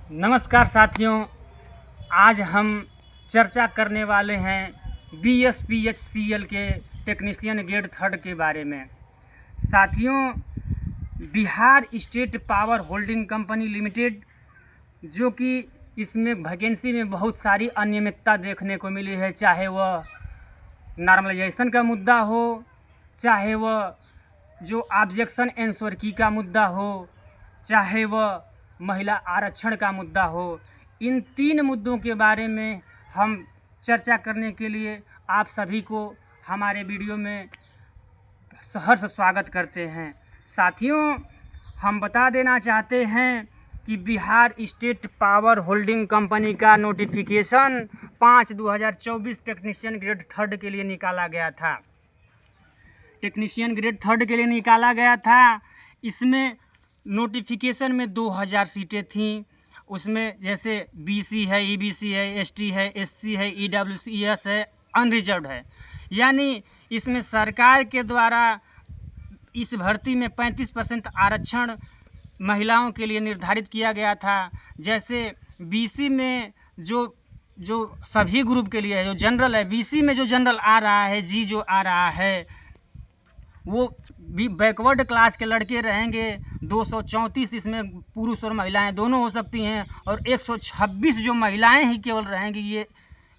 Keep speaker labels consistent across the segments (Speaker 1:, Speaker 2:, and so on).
Speaker 1: नमस्कार साथियों, आज हम चर्चा करने वाले हैं BSPHCL के टेक्नीशियन ग्रेड थर्ड के बारे में। साथियों, Bihar state power holding company limited, जो कि इसमें वैकेंसी में बहुत सारी अनियमितता देखने को मिली है, चाहे वह नॉर्मलाइजेशन का मुद्दा हो, चाहे वह जो ऑब्जेक्शन एंसर की का मुद्दा हो, चाहे वह महिला आरक्षण का मुद्दा हो। इन तीन मुद्दों के बारे में हम चर्चा करने के लिए आप सभी को हमारे वीडियो में सहर्ष स्वागत करते हैं। साथियों, हम बता देना चाहते हैं कि Bihar state power holding company का नोटिफिकेशन 5/2024 टेक्नीशियन ग्रेड थर्ड के लिए निकाला गया था। टेक्नीशियन ग्रेड थर्ड के लिए निकाला गया था। इसमें नोटिफिकेशन में 2000 सीटें थीं। उसमें जैसे BC है, EBC है, ST है, SC है, EWS है, अनरिजर्व्ड है। यानी इसमें सरकार के द्वारा इस भर्ती में 35% आरक्षण महिलाओं के लिए निर्धारित किया गया था। जैसे BC में जो सभी ग्रुप के लिए है, जो जनरल है, BC में जो जनरल आ रहा है, G जो आ रहा है, वो भी बैकवर्ड क्लास के लड़के रहेंगे। 234 इसमें पुरुष और महिलाएं दोनों हो सकती हैं, और 126 जो महिलाएं ही केवल रहेंगी, ये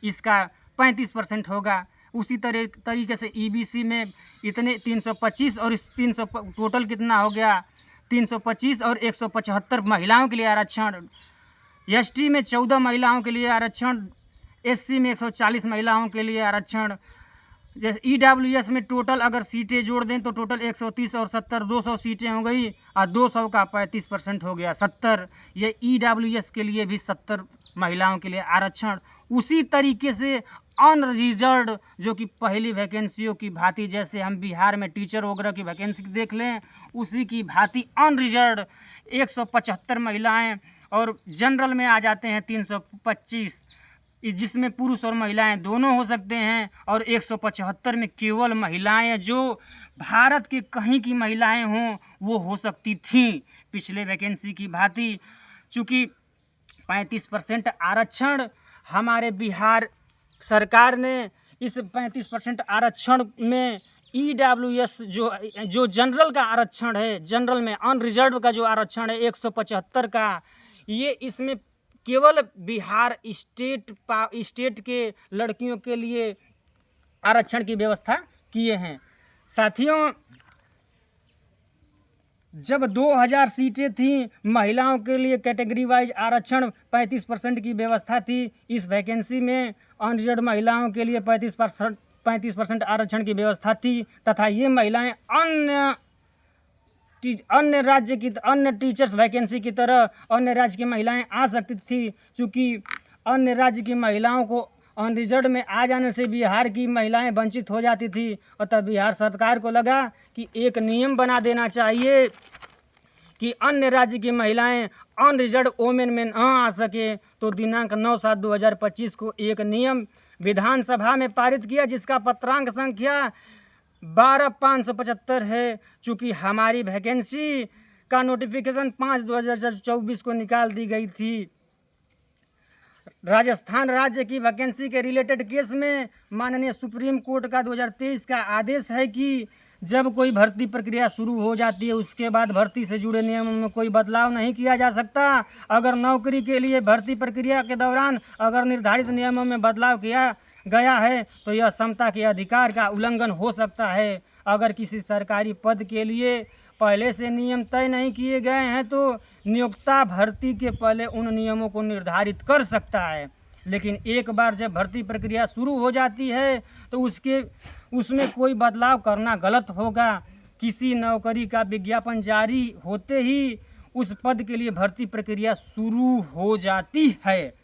Speaker 1: इसका 35% होगा। उसी तरीके से EBC में इतने 325 और इस 300 टोटल कितना हो गया, 325 और 175 महिलाओं के लिए आरक्षण। ST में 14 महिलाओं के लिए आरक्षण, SC में 140 महिलाओं के लिए आरक्षण। जैसे EWS में टोटल अगर सीटें जोड़ दें तो टोटल 130 और 70 200 सीटें हो गई, और 200 का 35% हो गया 70। ये EWS के लिए भी 70 महिलाओं के लिए आरक्षण। उसी तरीके से अनरिजर्व्ड, जो कि पहली वैकेंसियों की भांति, जैसे हम बिहार में टीचर वगैरह की वैकेंसी देख लें, उसी की भांति अनरिजर्व्ड 175 महिलाएं, और जनरल में आ जाते हैं 325, जिसमें पुरुष और महिलाएं दोनों हो सकते हैं। और 175 में केवल महिलाएं, जो भारत के कहीं की महिलाएं हों, वो हो सकती थीं पिछले वैकेंसी की भांति। चूँकि 35% आरक्षण हमारे बिहार सरकार ने, इस 35% आरक्षण में EWS जो जनरल का आरक्षण है, जनरल में अनरिजर्व का जो आरक्षण है 175 का, ये इसमें केवल बिहार स्टेट के लड़कियों के लिए आरक्षण की व्यवस्था किए हैं। साथियों, जब 2000 सीटें थीं, महिलाओं के लिए कैटेगरी वाइज आरक्षण 35% की व्यवस्था थी। इस वैकेंसी में अनरिजर्व्ड महिलाओं के लिए 35% आरक्षण की व्यवस्था थी, तथा ये महिलाएं अन्य टीचर्स वैकेंसी की तरह अन्य राज्य की महिलाएं आ सकती थी। चूँकि अन्य राज्य की महिलाओं को अनरिजर्व्ड में आ जाने से बिहार की महिलाएं वंचित हो जाती थी, और तब बिहार सरकार को लगा कि एक नियम बना देना चाहिए कि अन्य राज्य की महिलाएं अनरिजर्व्ड वोमेन में न आ सके। तो दिनांक 9/7/2025 को एक नियम विधानसभा में पारित किया, जिसका पत्रांक संख्या 12575 है। चूँकि हमारी वैकेंसी का नोटिफिकेशन 5/2024 को निकाल दी गई थी। राजस्थान राज्य की वैकेंसी के रिलेटेड केस में माननीय सुप्रीम कोर्ट का 2023 का आदेश है कि जब कोई भर्ती प्रक्रिया शुरू हो जाती है, उसके बाद भर्ती से जुड़े नियमों में कोई बदलाव नहीं किया जा सकता। अगर नौकरी के लिए भर्ती प्रक्रिया के दौरान अगर निर्धारित नियमों में बदलाव किया गया है, तो यह समता के अधिकार का उल्लंघन हो सकता है। अगर किसी सरकारी पद के लिए पहले से नियम तय नहीं किए गए हैं, तो नियोक्ता भर्ती के पहले उन नियमों को निर्धारित कर सकता है। लेकिन एक बार जब भर्ती प्रक्रिया शुरू हो जाती है, तो उसमें कोई बदलाव करना गलत होगा। किसी नौकरी का विज्ञापन जारी होते ही उस पद के लिए भर्ती प्रक्रिया शुरू हो जाती है,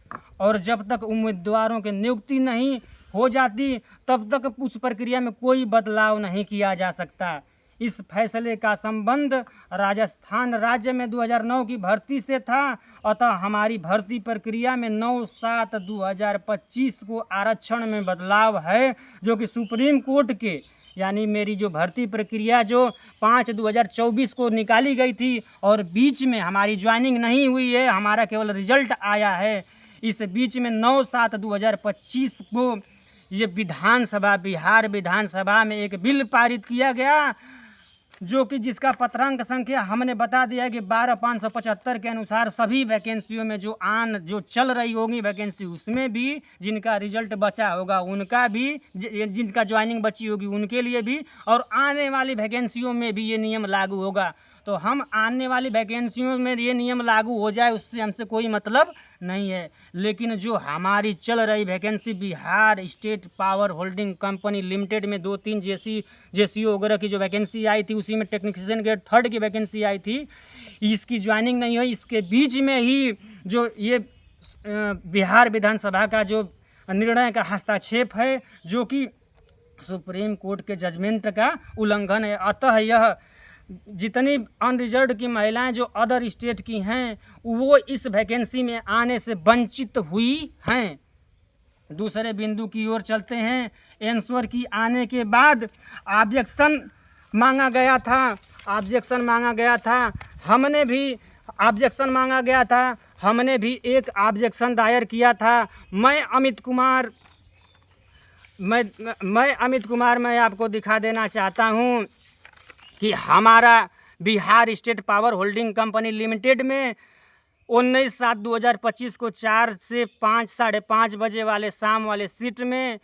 Speaker 1: और जब तक उम्मीदवारों की नियुक्ति नहीं हो जाती, तब तक उस प्रक्रिया में कोई बदलाव नहीं किया जा सकता। इस फैसले का संबंध राजस्थान राज्य में 2009 की भर्ती से था, अतः हमारी भर्ती प्रक्रिया में 9/7/2025 को आरक्षण में बदलाव है, जो कि सुप्रीम कोर्ट के यानी मेरी जो भर्ती प्रक्रिया जो 5/2024 को निकाली गई थी और बीच में हमारी ज्वाइनिंग नहीं हुई है, हमारा केवल रिजल्ट आया है। इस बीच में 9/7/2025 को ये विधानसभा, बिहार विधानसभा में एक बिल पारित किया गया, जो कि जिसका पत्रांक संख्या हमने बता दिया कि 12,575 के अनुसार सभी वैकेंसियों में जो चल रही होगी वैकेंसी, उसमें भी जिनका रिजल्ट बचा होगा उनका भी, जिनका ज्वाइनिंग बची होगी उनके लिए भी, और आने वाली वैकेंसियों में भी ये नियम लागू होगा। तो हम आने वाली वैकेंसियों में ये नियम लागू हो जाए उससे हमसे कोई मतलब नहीं है, लेकिन जो हमारी चल रही vacancy Bihar state power holding company limited में 2-3 जेसीओ वगैरह की जो वैकेंसी आई थी, उसी में टेक्नीशियन ग्रेड 3 की वैकेंसी आई थी, इसकी ज्वाइनिंग नहीं हुई। इसके बीच में ही जो ये बिहार विधानसभा का जो निर्णय का हस्तक्षेप है, जो कि सुप्रीम कोर्ट के जजमेंट का उल्लंघन है। अतः यह जितनी अनरिजर्व्ड की महिलाएं जो अदर स्टेट की हैं वो इस वैकेंसी में आने से वंचित हुई हैं। दूसरे बिंदु की ओर चलते हैं। आंसर की आने के बाद ऑब्जेक्शन मांगा गया था, हमने भी ऑब्जेक्शन मांगा गया था, हमने भी एक ऑब्जेक्शन दायर किया था। मैं अमित कुमार मैं आपको दिखा देना चाहता हूं कि हमारा Bihar state power holding company limited में 19/7/2025 को 4 से 5, 5:30 बजे वाले शाम वाले शिफ्ट में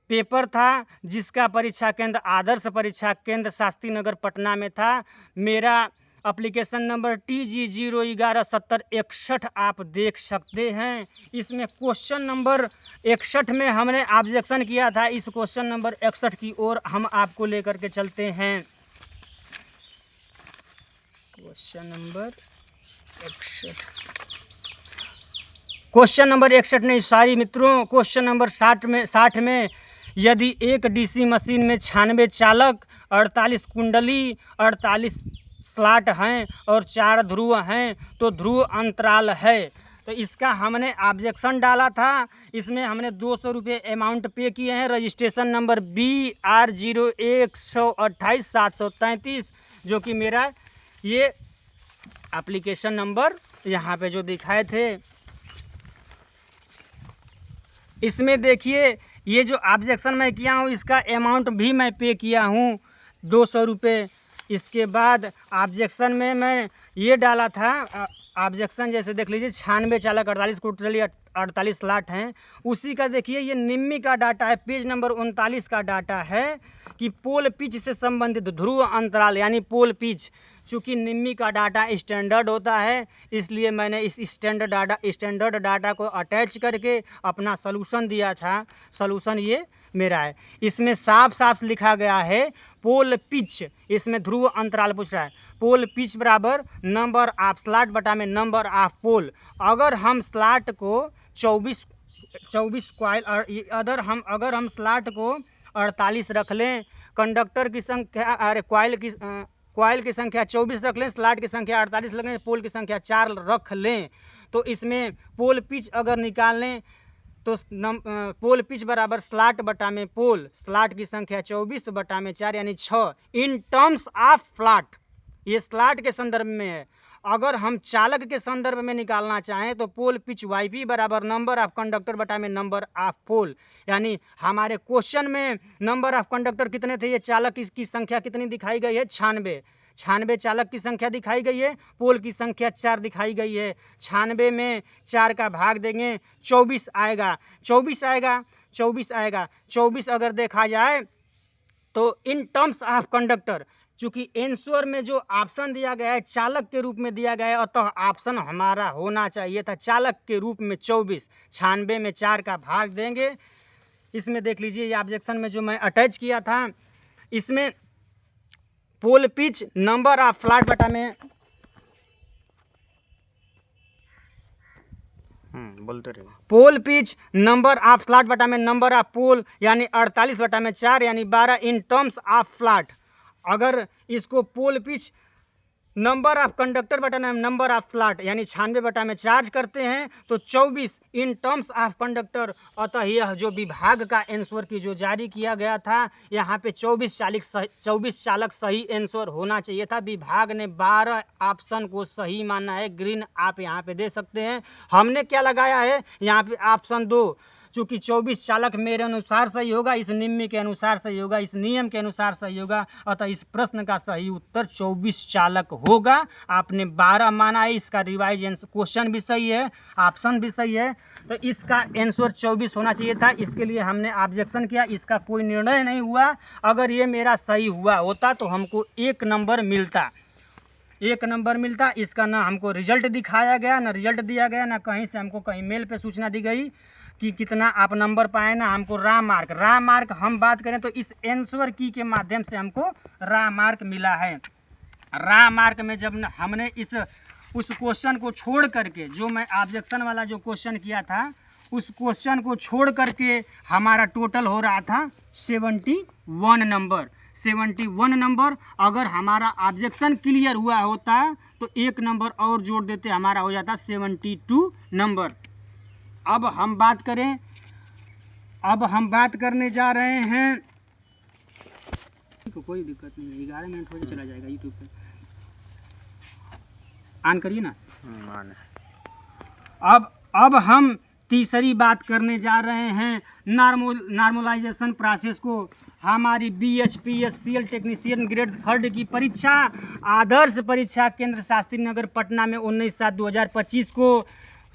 Speaker 1: पेपर था, जिसका परीक्षा केंद्र आदर्श परीक्षा केंद्र शास्त्री नगर पटना में था। मेरा एप्लीकेशन नंबर TG0117061 आप देख सकते हैं। इसमें क्वेश्चन नंबर 61 में हमने ऑब्जेक्शन किया था। इस क्वेश्चन नंबर 61 की ओर हम आपको लेकर के चलते हैं। क्वेश्चन नंबर 61 नहीं, सॉरी मित्रों, क्वेश्चन नंबर 60 में यदि एक डीसी मशीन में 96 चालक, 48 कुंडली, 48 स्लॉट हैं और 4 ध्रुव हैं तो ध्रुव अंतराल है। तो इसका हमने ऑब्जेक्शन डाला था। इसमें हमने 200 रुपये अमाउंट पे किए हैं। रजिस्ट्रेशन नंबर BR0128733, जो कि मेरा ये एप्लीकेशन नंबर यहाँ पे जो दिखाए थे। इसमें देखिए ये जो ऑब्जेक्शन मैं किया हूँ इसका अमाउंट भी मैं पे किया हूँ 200 रुपये। इसके बाद ऑब्जेक्शन में मैं ये डाला था, ऑब्जेक्शन जैसे देख लीजिए 96 चालक, 48 कुंडली, 48 स्लॉट हैं। उसी का देखिए ये निम्मी का डाटा है, पेज नंबर 39 का डाटा है कि पोल पिच से संबंधित ध्रुव अंतराल यानी पोल पिच। चूँकि निम्मी का डाटा स्टैंडर्ड होता है, इसलिए मैंने इस स्टैंडर्ड डाटा को अटैच करके अपना सॉल्यूशन दिया था। सॉल्यूशन ये मेरा है। इसमें साफ साफ लिखा गया है पोल पिच, इसमें ध्रुव अंतराल पूछ रहा है। पोल पिच बराबर नंबर ऑफ स्लॉट बटा में नंबर ऑफ पोल। अगर हम स्लॉट को 24 कॉइल, अगर हम स्लॉट को 48 रख लें, कंडक्टर की संख्या कॉइल की संख्या 24 रख लें, स्लॉट की संख्या 48 रख लें, पोल की संख्या 4 रख लें, तो इसमें पोल पिच अगर निकाल लें तो पोल पिच बराबर स्लॉट बटा में पोल, स्लॉट की संख्या 24 बटा में 4 यानी 6 इन टर्म्स ऑफ फ्लॉट। ये स्लॉट के संदर्भ में है। अगर हम चालक के संदर्भ में निकालना चाहें तो पोल पिच YP बराबर नंबर ऑफ कंडक्टर बटा में नंबर ऑफ पोल। यानी हमारे क्वेश्चन में नंबर ऑफ कंडक्टर कितने थे, ये चालक की संख्या कितनी दिखाई गई है, 96 चालक की संख्या दिखाई गई है, पोल की संख्या 4 दिखाई गई है। 96 में 4 का भाग देंगे 24 आएगा। 24 अगर देखा जाए तो इन टर्म्स ऑफ कंडक्टर, चूँकि आंसर में जो ऑप्शन दिया गया है चालक के रूप में दिया गया है, अतः ऑप्शन हमारा होना चाहिए था चालक के रूप में 24। 96 में 4 का भाग देंगे। इसमें देख लीजिए ये ऑब्जेक्शन में जो मैं अटैच किया था, इसमें pole pitch number of slot बटा में बोलते रहे, pole pitch number of slot बटा में नंबर ऑफ पोल यानी 48 बटा में 4 यानी 12 इन टर्म्स ऑफ फ्लॉट। अगर इसको pole pitch number of conductor बटा नंबर ऑफ प्लाट यानी 96 बटा में चार्ज करते हैं तो 24 इन टर्म्स ऑफ कंडक्टर। अतः यह जो विभाग का आंसर की जो जारी किया गया था यहाँ पे 24 चालक सही आंसर होना चाहिए था। विभाग ने 12 ऑप्शन को सही माना है, ग्रीन आप यहाँ पे दे सकते हैं। हमने क्या लगाया है यहाँ पे ऑप्शन 2, चूँकि 24 चालक मेरे अनुसार सही होगा, इस निम्न के अनुसार सही होगा, इस नियम के अनुसार सही होगा, अतः इस प्रश्न का सही उत्तर 24 चालक होगा। आपने 12 माना है, इसका रिवाइज क्वेश्चन भी सही है, ऑप्शन भी सही है, तो इसका आंसर 24 होना चाहिए था। इसके लिए हमने ऑब्जेक्शन किया, इसका कोई निर्णय नहीं हुआ। अगर ये मेरा सही हुआ होता तो हमको 1 नंबर मिलता, 1 नंबर मिलता। इसका ना हमको रिजल्ट दिखाया गया, ना रिजल्ट दिया गया, ना कहीं से हमको कहीं मेल पे सूचना दी गई कि कितना आप नंबर पाए, ना हमको रा मार्क हम बात करें तो इस आंसर की के माध्यम से हमको रा मार्क मिला है। रा मार्क में जब हमने उस क्वेश्चन को छोड़ करके, जो मैं ऑब्जेक्शन वाला जो क्वेश्चन किया था उस क्वेश्चन को छोड़ करके हमारा टोटल हो रहा था 71 नंबर। 71 नंबर। अगर हमारा ऑब्जेक्शन क्लियर हुआ होता तो 1 नंबर और जोड़ देते, हमारा हो जाता 72 नंबर। अब हम बात करने जा रहे हैं, कोई दिक्कत नहीं है, 11 मिनट हो चला जाएगा यूट्यूब पे, ऑन करिए ना। अब हम तीसरी बात करने जा रहे हैं नॉर्मलाइजेशन प्रोसेस को। हमारी BHPSCL टेक्नीशियन ग्रेड 3 की परीक्षा आदर्श परीक्षा केंद्र शास्त्री नगर पटना में 19/7/2025 को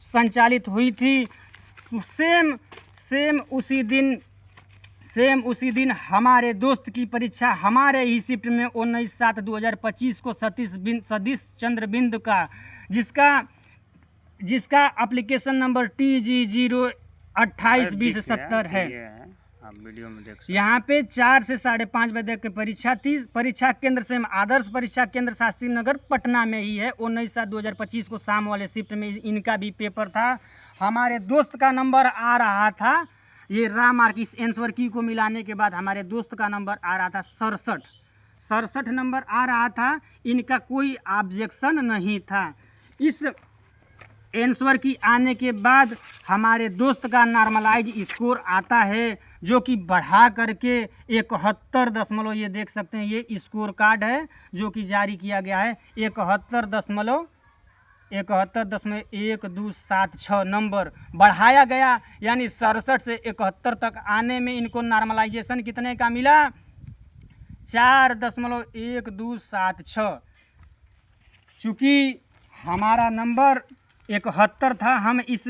Speaker 1: संचालित हुई थी। सेम उसी दिन हमारे दोस्त की परीक्षा हमारे ही शिफ्ट में 19/7/2025 को सतीश चंद्र बिंद का, जिसका एप्लीकेशन नंबर TG0282070 है। आप वीडियो में देख सकते हैं। यहाँ पे 4 से 5:30 बजे की परीक्षा थी। परीक्षा केंद्र से आदर्श परीक्षा केंद्र शास्त्री नगर पटना में ही है। 19/7/2025 को शाम वाले शिफ्ट में इनका भी पेपर था। हमारे दोस्त का नंबर आ रहा था, ये रा मार्क इस आंसर की को मिलाने के बाद हमारे दोस्त का नंबर आ रहा था 67 नंबर आ रहा था। इनका कोई ऑब्जेक्शन नहीं था। इस आंसर की आने के बाद हमारे दोस्त का नॉर्मलाइज स्कोर आता है, जो कि बढ़ा करके 71 ये देख सकते हैं, ये स्कोर कार्ड है जो कि जारी किया गया है। 71.1276 नंबर बढ़ाया गया, यानी 67 से 71 तक आने में इनको नॉर्मलाइजेशन कितने का मिला? 4.1276। चूँकि हमारा नंबर 71 था, हम इस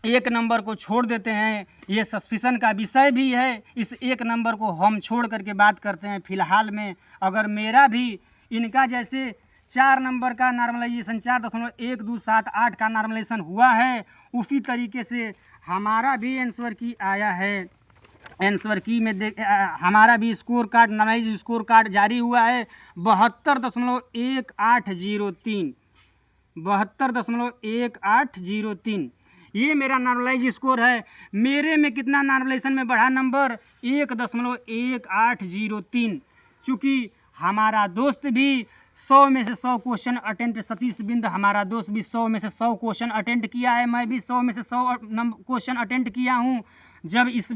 Speaker 1: 1 नंबर को छोड़ देते हैं। ये सस्पिशन का विषय भी है। इस 1 नंबर को हम छोड़ करके बात करते हैं। फिलहाल में अगर मेरा भी इनका जैसे 4 नंबर का नॉर्मलाइजेशन 4.1278 का नॉर्मलाइजेशन हुआ है, उसी तरीके से हमारा भी आंसर की आया है। आंसर की में हमारा भी score card, normalise score card जारी हुआ है 72.1803। 72.1803 ये मेरा नॉर्मलाइज स्कोर है। मेरे में कितना नॉर्मलाइजेशन में बढ़ा नंबर? 1.1803। चूँकि हमारा दोस्त भी 100 में से 100 क्वेश्चन अटेंड, सतीश बिंद हमारा दोस्त भी 100 में से 100 क्वेश्चन अटेंड किया है। मैं भी 100 में से 100 क्वेश्चन अटेंड किया हूँ। जब इस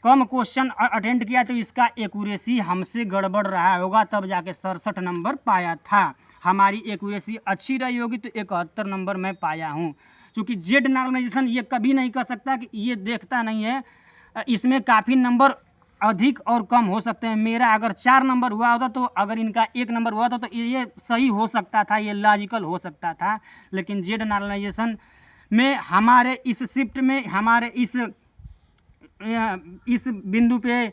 Speaker 1: कम क्वेश्चन अटेंड किया तो इसका एक्यूरेसी हमसे गड़बड़ रहा होगा, तब जाके 67 नंबर पाया था। हमारी एक्यूरेसी अच्छी रही होगी तो 71 नंबर मैं पाया हूँ। क्योंकि जेड नॉर्मलाइजेशन ये कभी नहीं कर सकता कि ये देखता नहीं है, इसमें काफ़ी नंबर अधिक और कम हो सकते हैं। मेरा अगर 4 नंबर हुआ होता तो अगर इनका 1 नंबर हुआ था तो ये सही हो सकता था, ये लॉजिकल हो सकता था। लेकिन जेड नॉर्मलाइजेशन में हमारे इस शिफ्ट में हमारे इस बिंदु पे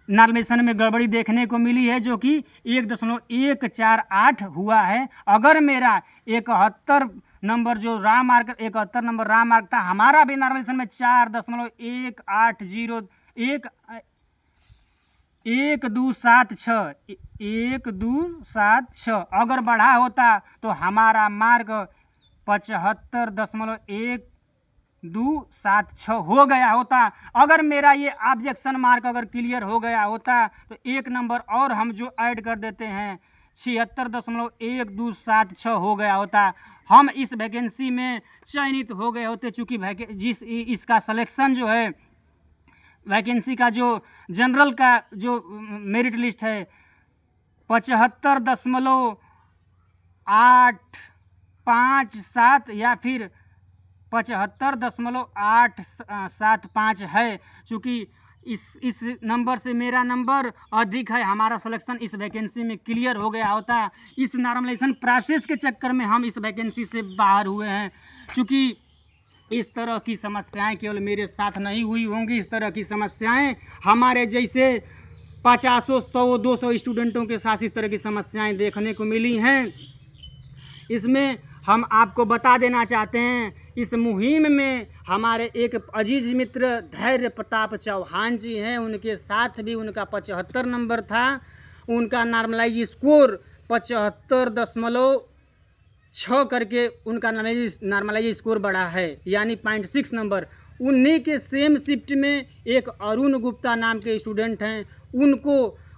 Speaker 1: नॉर्मलाइजेशन में गड़बड़ी देखने को मिली है, जो कि 1.148 हुआ है। अगर मेरा 71 नंबर जो रा मार्क 71 नंबर रा मार्क था, हमारा भी नॉर्मलाइजेशन में 4.1276 अगर बढ़ा होता तो हमारा मार्क 75.1276 हो गया होता। अगर मेरा ये ऑब्जेक्शन मार्क अगर क्लियर हो गया होता तो 1 नंबर और हम जो ऐड कर देते हैं, 76.1276 हो गया होता, हम इस वैकेंसी में चयनित हो गए होते। चूँकि इसका सिलेक्शन जो है, वैकेंसी का जो जनरल का जो मेरिट लिस्ट है 75.857 या फिर 75.875 है। चूँकि इस नंबर से मेरा नंबर अधिक है, हमारा सिलेक्शन इस वैकेंसी में क्लियर हो गया होता। इस नॉर्मलाइजेशन प्रोसेस के चक्कर में हम इस वैकेंसी से बाहर हुए हैं। चूँकि इस तरह की समस्याएं केवल मेरे साथ नहीं हुई होंगी, इस तरह की समस्याएं हमारे जैसे 50, 100, 200 स्टूडेंटों के साथ इस तरह की समस्याएं देखने को मिली हैं। इसमें हम आपको बता देना चाहते हैं, इस मुहिम में हमारे एक अजीज मित्र धैर्य प्रताप चौहान जी हैं, उनके साथ भी उनका 75 नंबर था। उनका नॉर्मलाइज स्कोर 75.6 करके उनका नॉर्मलाइज स्कोर बढ़ा है, यानी 0.6 नंबर। उन्हीं के सेम शिफ्ट में एक अरुण गुप्ता नाम के स्टूडेंट हैं,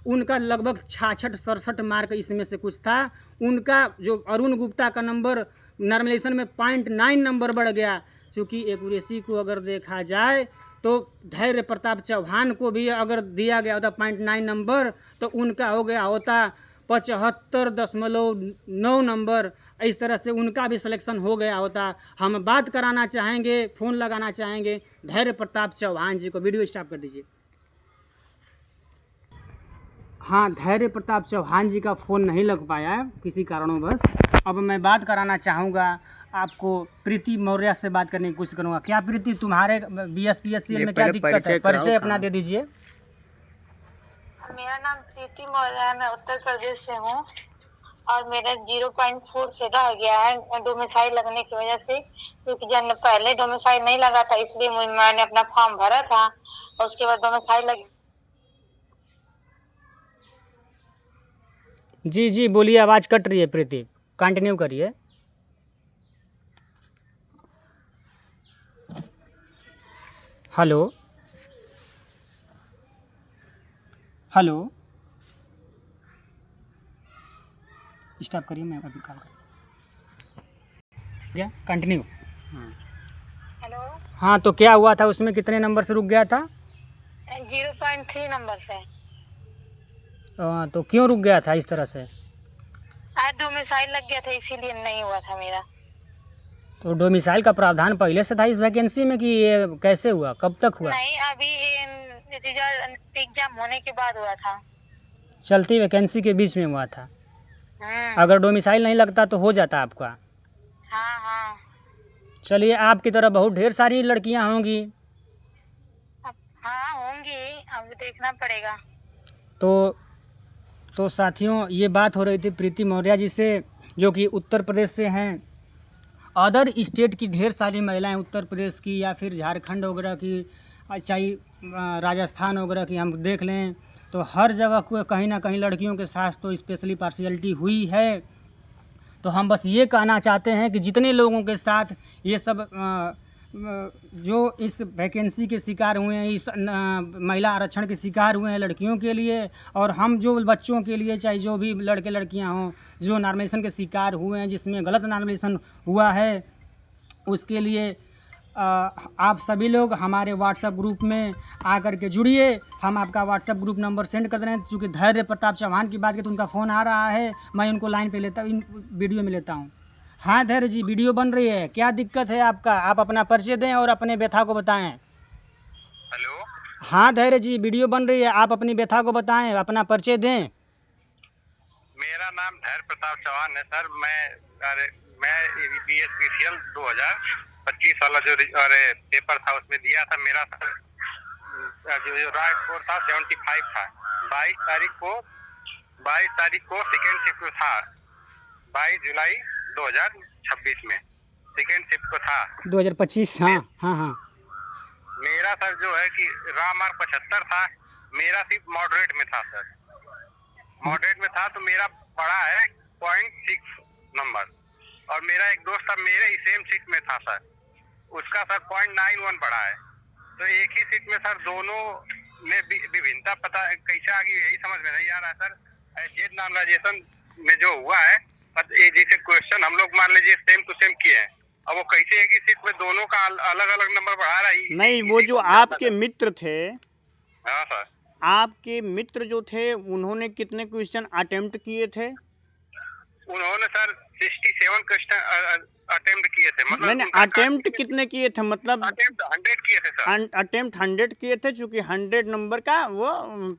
Speaker 1: उनका लगभग 66-67 मार्क इसमें से कुछ था। उनका जो अरुण गुप्ता का नंबर नॉर्मलाइजेशन में 0.9 नंबर बढ़ गया। चूँकि एक्यूरेसी को अगर देखा जाए तो धैर्य प्रताप चौहान को भी अगर दिया गया होता 0.9 नंबर तो उनका हो गया होता 75.9 नंबर। इस तरह से उनका भी सिलेक्शन हो गया होता। हम बात कराना चाहेंगे, फ़ोन लगाना चाहेंगे धैर्य प्रताप चौहान जी को। वीडियो स्टॉप कर दीजिए। हाँ, धैर्य प्रताप चौहान जी का फ़ोन नहीं लग पाया है किसी कारणोंवश। अब मैं बात कराना चाहूँगा आपको, प्रीति मौर्य से बात करने की कोशिश करूँगा। क्या प्रीति, तुम्हारे BSPSCL में क्या दिक्कत है? परिचय अपना दे दीजिए।
Speaker 2: मेरा नाम प्रीति मौर्य है, मैं उत्तर प्रदेश से हूँ और मेरा 0.4 से रह गया है डोमिसाइल लगने की वजह से। क्योंकि जब पहले डोमिसाइल नहीं लगा था इसलिए मैंने अपना फॉर्म भरा था और उसके बाद डोमिसाइल लग।
Speaker 1: जी बोलिए, आवाज़ कट रही है प्रीति, कंटिन्यू करिए। हेलो हेलो, स्टॉप करिए, मैं अभी कॉल कर कंटिन्यू।
Speaker 2: हेलो,
Speaker 1: हाँ, तो क्या हुआ था उसमें, कितने नंबर से रुक गया था?
Speaker 2: 0.3 नंबर से।
Speaker 1: तो क्यों रुक गया था इस तरह से?
Speaker 2: आज डोमिसाइल लग गया था इसीलिए नहीं हुआ था मेरा।
Speaker 1: तो डोमिसाइल का प्रावधान पहले से था इस वैकेंसी में कि ये कैसे हुआ, कब तक हुआ?
Speaker 2: नहीं, अभी रिजल्ट एग्जाम होने के बाद हुआ था,
Speaker 1: चलती वैकेंसी के बीच में हुआ था। अगर डोमिसाइल नहीं लगता तो हो जाता आपका।
Speaker 2: हाँ।
Speaker 1: चलिए, आपकी तरह बहुत ढेर सारी लड़कियां होंगी।
Speaker 2: हाँ होंगी, अब देखना पड़ेगा।
Speaker 1: तो साथियों, ये बात हो रही थी प्रीति मौर्य जी से, जो कि उत्तर प्रदेश से हैं। अदर स्टेट की ढेर सारी महिलाएं, उत्तर प्रदेश की या फिर झारखंड वगैरह की, चाहे राजस्थान वगैरह की हम देख लें, तो हर जगह को कहीं ना कहीं लड़कियों के साथ तो स्पेशली पार्शियलिटी हुई है। तो हम बस ये कहना चाहते हैं कि जितने लोगों के साथ ये सब जो इस वैकेंसी के शिकार हुए हैं, इस महिला आरक्षण के शिकार हुए हैं लड़कियों के लिए, और हम जो बच्चों के लिए, चाहे जो भी लड़के लड़कियां हों जो नॉर्मलाइजेशन के शिकार हुए हैं, जिसमें गलत नॉर्मलाइजेशन हुआ है, उसके लिए आप सभी लोग हमारे व्हाट्सएप ग्रुप में आकर के जुड़िए। हम आपका व्हाट्सएप ग्रुप नंबर सेंड कर रहे हैं। चूँकि धैर्य प्रताप चौहान की बात की तो उनका फ़ोन आ रहा है, मैं उनको लाइन पे लेता हूँ, वीडियो में लेता हूँ। हाँ धैर्य जी, वीडियो बन रही है, क्या दिक्कत है आपका? आप अपना परिचय दें और अपने व्यथा को बताएं।
Speaker 2: हेलो,
Speaker 1: हाँ धैर्य जी, वीडियो बन रही है, आप अपनी व्यथा को बताएं, अपना परिचय दें।
Speaker 2: मेरा नाम धैर्य प्रताप चौहान है सर। मैं BSPCL 2025 वाला जो पेपर था उसमें दिया था। मेरा सर जो रॉ स्कोर था 75 था। 22 तारीख को सेकेंड शिफ्ट था, 22 जुलाई 2026 में सेकेंड शिफ्ट को था
Speaker 1: 2025। हाँ।
Speaker 2: मेरा सर जो है कि रॉ मार्क 75 था, मेरा सिर्फ मॉडरेट में था सर। मॉडरेट में था तो मेरा पड़ा है 0.6 नंबर, और मेरा एक दोस्त था मेरे ही सेम सीट में था सर, उसका सर 0.91 पड़ा है। तो एक ही सीट में सर दोनों में विभिन्नता पता कैसे आ गई यही समझ में नहीं आ रहा है सर। जेड नॉर्मलाइजेशन में जो हुआ है, ये जैसे क्वेश्चन हम लोग मान लीजिए सेम टू सेम किए हैं, अब वो कैसे एक ही सीट में दोनों का अलग अलग नंबर बढ़ा रहा है।
Speaker 3: नहीं, वो जो आपके मित्र थे,
Speaker 2: हाँ सर,
Speaker 3: आपके मित्र जो थे उन्होंने कितने क्वेश्चन अटेम्प्ट किए थे?
Speaker 2: उन्होंने सर 67 क्वेश्चन अटेम्प्ट किए थे। मतलब
Speaker 3: मैंने अटेम्प्ट कितने किए थे? मतलब
Speaker 2: अटेम्प्ट 100 किए थे सर।
Speaker 3: अटेम्प्ट 100 किए थे, चूंकि 100 नंबर का वो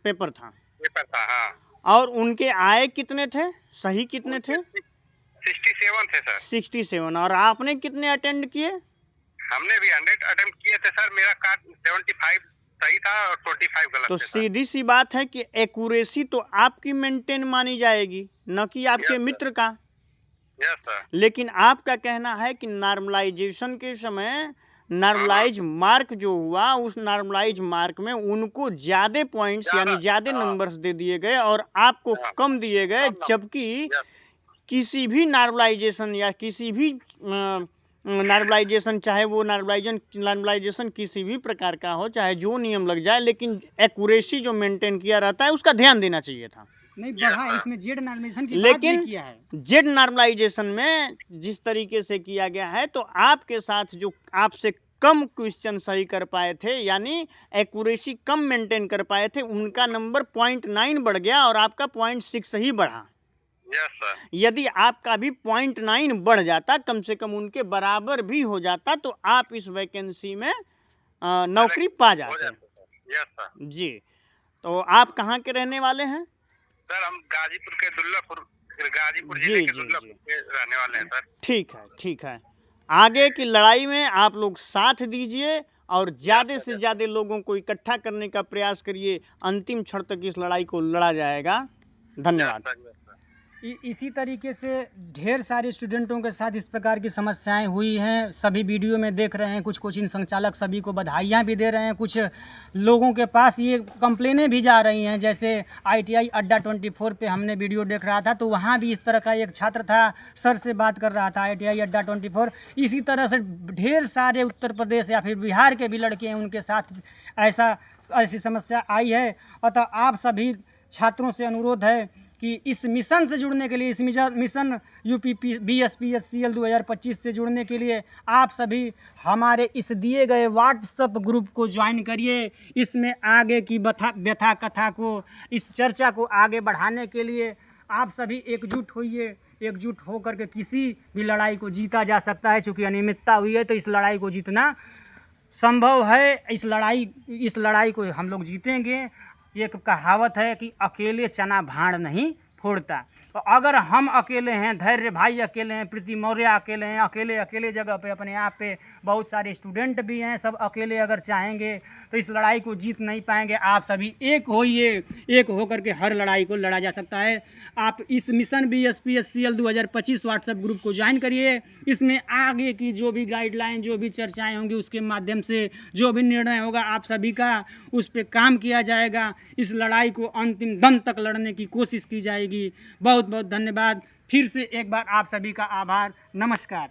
Speaker 3: पेपर था।
Speaker 2: पेपर था, हाँ।
Speaker 3: और उनके आए कितने थे, सही कितने थे?
Speaker 2: 67 थे सर।
Speaker 3: 67। और आपने कितने अटेंड किए?
Speaker 2: हमने भी 100 अटेम्प्ट किए थे सर। मेरा कार्ड 75 सही था और 25 गलत
Speaker 3: तो
Speaker 2: थे।
Speaker 3: सीधी सी बात है कि एक्यूरेसी तो आपकी मेंटेन मानी जाएगी, न कि आपके मित्र का।
Speaker 2: Yes sir.
Speaker 3: लेकिन आपका कहना है कि नॉर्मलाइजेशन के समय नॉर्मलाइज मार्क जो हुआ, उस नॉर्मलाइज मार्क में उनको ज्यादा पॉइंट्स यानी ज्यादा नंबर्स दे दिए गए और आपको कम दिए गए, जबकि किसी भी नॉर्मलाइजेशन या किसी भी नॉर्मलाइजेशन, चाहे वो नॉर्मलाइजेशन किसी भी प्रकार का हो, चाहे जो नियम लग जाए, लेकिन एक्यूरेसी जो मेंटेन किया रहता है उसका ध्यान देना चाहिए था।
Speaker 1: नहीं बढ़ा, इसमें जेड नॉर्मलाइजेशन की बात
Speaker 3: लेकिन
Speaker 1: भी किया है।
Speaker 3: जेड नॉर्मलाइजेशन में जिस तरीके से किया गया है, तो आपके साथ जो आपसे कम क्वेश्चन सही कर पाए थे, यानी एक्यूरेसी कम मेंटेन कर पाए थे, उनका नंबर 0.9 बढ़ गया और आपका 0.6 ही बढ़ा।
Speaker 2: Yes sir.
Speaker 3: यदि आपका भी 0.9 बढ़ जाता, कम से कम उनके बराबर भी हो जाता, तो आप इस वैकेंसी में नौकरी पा जाते।
Speaker 2: Yes sir.
Speaker 3: जी, तो आप कहाँ के रहने वाले हैं?
Speaker 2: सर हम गाजीपुर के दुल्लापुर, गाजीपुर
Speaker 3: जी
Speaker 2: जिले के
Speaker 3: जी
Speaker 2: दुल्लापुर
Speaker 3: जी,
Speaker 2: के रहने वाले हैं सर।
Speaker 3: ठीक है, ठीक है। आगे की लड़ाई में आप लोग साथ दीजिए और ज़्यादा से ज़्यादा लोगों को इकट्ठा करने का प्रयास करिए। अंतिम क्षण तक इस लड़ाई को लड़ा जाएगा। धन्यवाद।
Speaker 1: इसी तरीके से ढेर सारे स्टूडेंटों के साथ इस प्रकार की समस्याएं हुई हैं। सभी वीडियो में देख रहे हैं, कुछ कोचिंग संचालक सभी को बधाइयाँ भी दे रहे हैं, कुछ लोगों के पास ये कंप्लेनें भी जा रही हैं। जैसे ITI अड्डा 24 पे हमने वीडियो देख रहा था, तो वहाँ भी इस तरह का एक छात्र था, सर से बात कर रहा था ITI अड्डा 24। इसी तरह से ढेर सारे उत्तर प्रदेश या फिर बिहार के भी लड़के हैं, उनके साथ ऐसी समस्या आई है। अतः आप सभी छात्रों से अनुरोध है कि इस मिशन से जुड़ने के लिए, इस मिशन UP BSPSCL 2025 से जुड़ने के लिए आप सभी हमारे इस दिए गए व्हाट्सएप ग्रुप को ज्वाइन करिए। इसमें आगे की व्यथा कथा को, इस चर्चा को आगे बढ़ाने के लिए आप सभी एकजुट होइए। एकजुट होकर के किसी भी लड़ाई को जीता जा सकता है। चूँकि अनियमितता हुई है, तो इस लड़ाई को जीतना संभव है। इस लड़ाई को हम लोग जीतेंगे। एक कहावत है कि अकेले चना भाड़ नहीं फोड़ता। तो अगर हम अकेले हैं, धैर्य भाई अकेले हैं, प्रीति मौर्य अकेले हैं, अकेले जगह पे अपने आप पे बहुत सारे स्टूडेंट भी हैं, सब अकेले अगर चाहेंगे तो इस लड़ाई को जीत नहीं पाएंगे। आप सभी एक होइए, एक होकर के हर लड़ाई को लड़ा जा सकता है। आप इस मिशन BSPSCL 2025 व्हाट्सएप ग्रुप को ज्वाइन करिए। इसमें आगे की जो भी गाइडलाइन, जो भी चर्चाएं होंगी, उसके माध्यम से जो भी निर्णय होगा आप सभी का, उस पर काम किया जाएगा। इस लड़ाई को अंतिम दम तक लड़ने की कोशिश की जाएगी। बहुत बहुत धन्यवाद। फिर से एक बार आप सभी का आभार। नमस्कार।